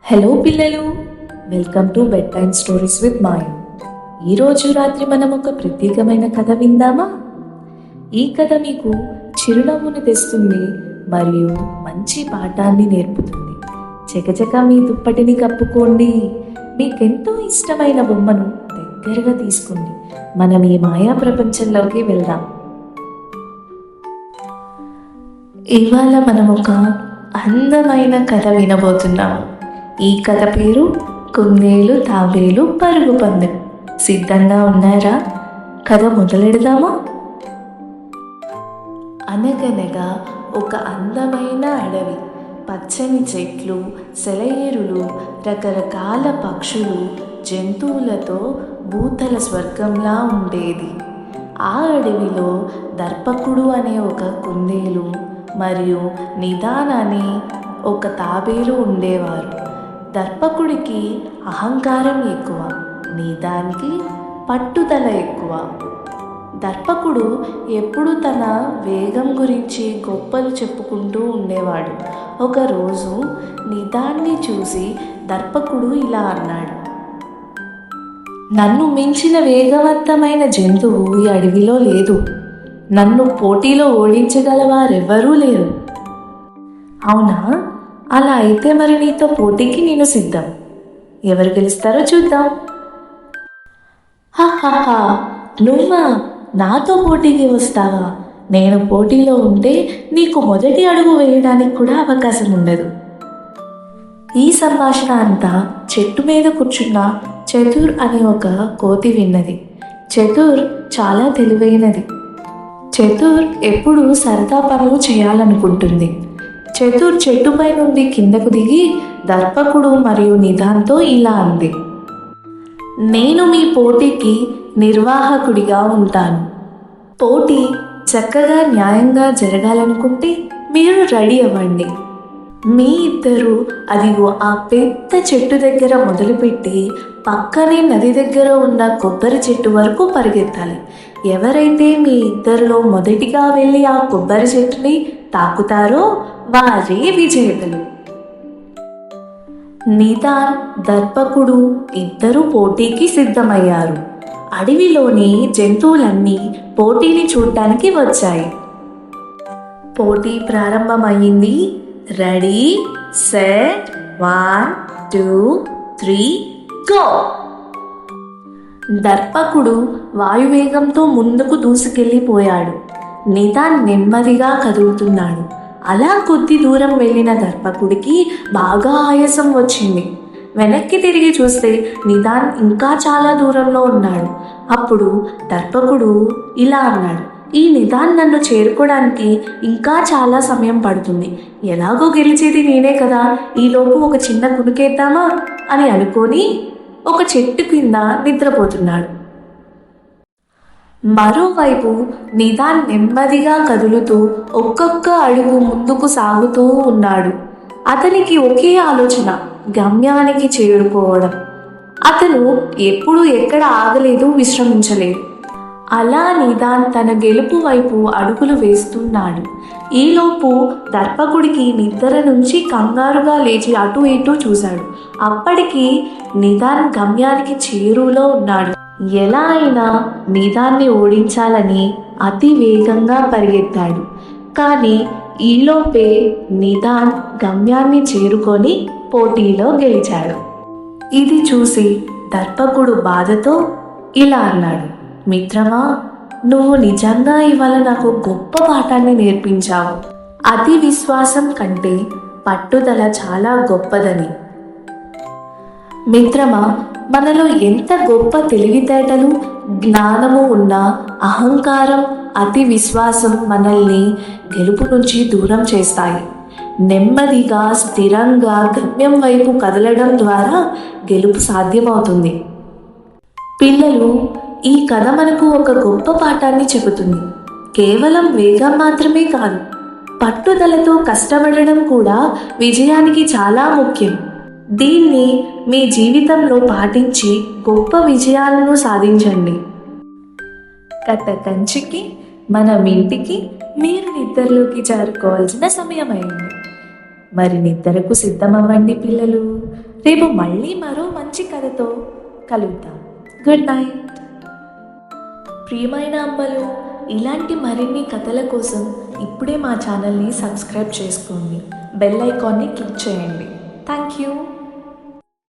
Hello పిల్లలు, welcome to bed time stories with Mayu. ఈరోజు రాత్రి మనం ఒక ప్రత్యేకమైన కథ విందామా? ఈ కథ మీకు చిరునవ్వును తెస్తుంది మరియు మంచి పాఠాన్ని నేర్పుతుంది. చకచక మీ దుప్పటిని కప్పుకోండి. మీకెంతో ఇష్టమైన బొమ్మను దగ్గరగా తీసుకోండి. మనం ఈ మాయా ప్రపంచంలోకి వెళ్దాం. ఇవాళ మనం ఒక అందమైన కథ వినబోతున్నాము. ఈ కథ పేరు కుందేలు తాబేలు పరుగు పందెం. సిద్ధంగా ఉన్నారా? కథ మొదలెడదామా? అనగనగా ఒక అందమైన అడవి. పచ్చని చెట్లు, సెలయేరులు, రకరకాల పక్షులు, జంతువులతో భూతల స్వర్గంలా ఉండేది. ఆ అడవిలో దర్పకుడు అనే ఒక కుందేలు మరియు నిదాన్ అనే ఒక తాబేలు ఉండేవారు. దర్పకుడికి అహంకారం ఎక్కువ, నిదానికి పట్టుదల ఎక్కువ. దర్పకుడు ఎప్పుడు తన వేగం గురించి గొప్పలు చెప్పుకుంటూ ఉండేవాడు. ఒకరోజు నిదాన్ని చూసి దర్పకుడు ఇలా అన్నాడు: నన్ను మించిన వేగవంతమైన జంతువు ఈ అడవిలో లేదు. నన్ను పోటీలో ఓడించగల వారెవ్వరూ లేరు. అవునా? అలా అయితే మరి నీతో పోటీకి నేను సిద్ధం. ఎవరు గెలుస్తారో చూద్దాం. హహహా, నువ్వా? నాతో పోటీకి వస్తావా? నేను పోటీలో ఉంటే నీకు మొదటి అడుగు వేయడానికి కూడా అవకాశం ఉండదు. ఈ సంభాషణ అంతా చెట్టు మీద కూర్చున్న చతుర్ అనే ఒక కోతి విన్నది. చతుర్ చాలా తెలివైనది. చతుర్ ఎప్పుడు సరదా పనులు చేయాలనుకుంటుంది. చతుర్ చెట్టుపై నుండి కిందకు దిగి దర్పకుడు మరియు నిదాన్తో ఇలా అంది: నేను మీ పోటీకి నిర్వాహకుడిగా ఉంటాను. పోటీ చక్కగా న్యాయంగా జరగాలనుకుంటే మీరు రెడీ అవ్వండి. మీ ఇద్దరు అదిగో ఆ పెద్ద చెట్టు దగ్గర మొదలుపెట్టి పక్కనే నది దగ్గర ఉన్న కొబ్బరి చెట్టు వరకు పరిగెత్తాలి. ఎవరైతే మీ ఇద్దరిలో మొదటిగా వెళ్ళి ఆ కొబ్బరి చెట్టుని తాకుతారో వారే విజేతలు. నిదాన్, దర్పకుడు ఇద్దరు పోటీకి సిద్ధమయ్యారు. అడవిలోని జంతువులన్నీ పోటీని చూడటానికి వచ్చాయి. పోటీ ప్రారంభమైంది. Ready, set, 1 2 3 go! దర్పకుడు వాయువేగంతో ముందుకు దూసుకెళ్ళిపోయాడు. నిదాన్ నెమ్మదిగా కదులుతున్నాడు. అలా కొద్ది దూరం వెళ్ళిన దర్పకుడికి బాగా ఆయాసం వచ్చింది. వెనక్కి తిరిగి చూస్తే నిదాన్ ఇంకా చాలా దూరంలో ఉన్నాడు. అప్పుడు దర్పకుడు ఇలా అన్నాడు: ఈ నిదాన్ నన్ను చేరుకోవడానికి ఇంకా చాలా సమయం పడుతుంది. ఎలాగో గెలిచేది నేనే కదా, ఈలోపు ఒక చిన్న కునుకేద్దామా అని అనుకొని ఒక చెట్టు కింద నిద్రపోతున్నాడు. మరోవైపు నిదాన్ నెమ్మదిగా కదులుతూ ఒక్కొక్క అడుగు ముందుకు సాగుతూ ఉన్నాడు. అతనికి ఒకే ఆలోచన: గమ్యానికి చేరుకోవడం. అతను ఎప్పుడు ఎక్కడ ఆగలేదు, విశ్రమించలేదు. అలా నిదాన్ తన గెలుపు వైపు అడుగులు వేస్తున్నాడు. ఈలోపు దర్పకుడికి నిద్ర నుంచి కంగారుగా లేచి అటు ఇటు చూశాడు. అప్పటికి నిదాన్ గమ్యానికి చేరువలో ఉన్నాడు. ఎలా అయినా నిదాన్ని ఓడించాలని అతి వేగంగా పరిగెత్తాడు. కానీ ఈలోపే నిదాన్ గమ్యాన్ని చేరుకొని పోటీలో గెలిచాడు. ఇది చూసి దర్పకుడు బాధతో ఇలా అన్నాడు: మిత్రమా, నువ్వు నిజంగా ఇవాళ నాకు గొప్ప పాఠాన్ని నేర్పించావు. అతి విశ్వాసం కంటే పట్టుదల చాలా గొప్పదని. మిత్రమా, మనలో ఎంత గొప్ప తెలివితేటలు, జ్ఞానము ఉన్నా అహంకారం, అతి విశ్వాసం మనల్ని గెలుపు నుంచి దూరం చేస్తాయి. నెమ్మదిగా, స్థిరంగా గమ్యం వైపు కదలడం ద్వారా గెలుపు సాధ్యమవుతుంది. పిల్లలు, ఈ కథ మనకు ఒక గొప్ప పాఠాన్ని చెబుతుంది. కేవలం వేగం మాత్రమే కాదు, పట్టుదలతో కష్టపడడం కూడా విజయానికి చాలా ముఖ్యం. దీన్ని మీ జీవితంలో పాటించి గొప్ప విజయాలను సాధించండి. కథ కంచికి మనం ఇంటికి, మీరు నిద్రలోకి జారుకోవాల్సిన సమయం అయింది. మరి నిద్రకు సిద్ధమవ్వండి పిల్లలు. రేపు మళ్ళీ మరో మంచి కథతో కలుద్దాం. Good night. ప్రియమైన అమ్మలు, ఇలాంటి మరిన్ని కథల కోసం ఇప్పుడే మా ఛానల్ని సబ్స్క్రైబ్ చేసుకోండి. బెల్ ఐకాన్ని క్లిక్ చేయండి. Thank you.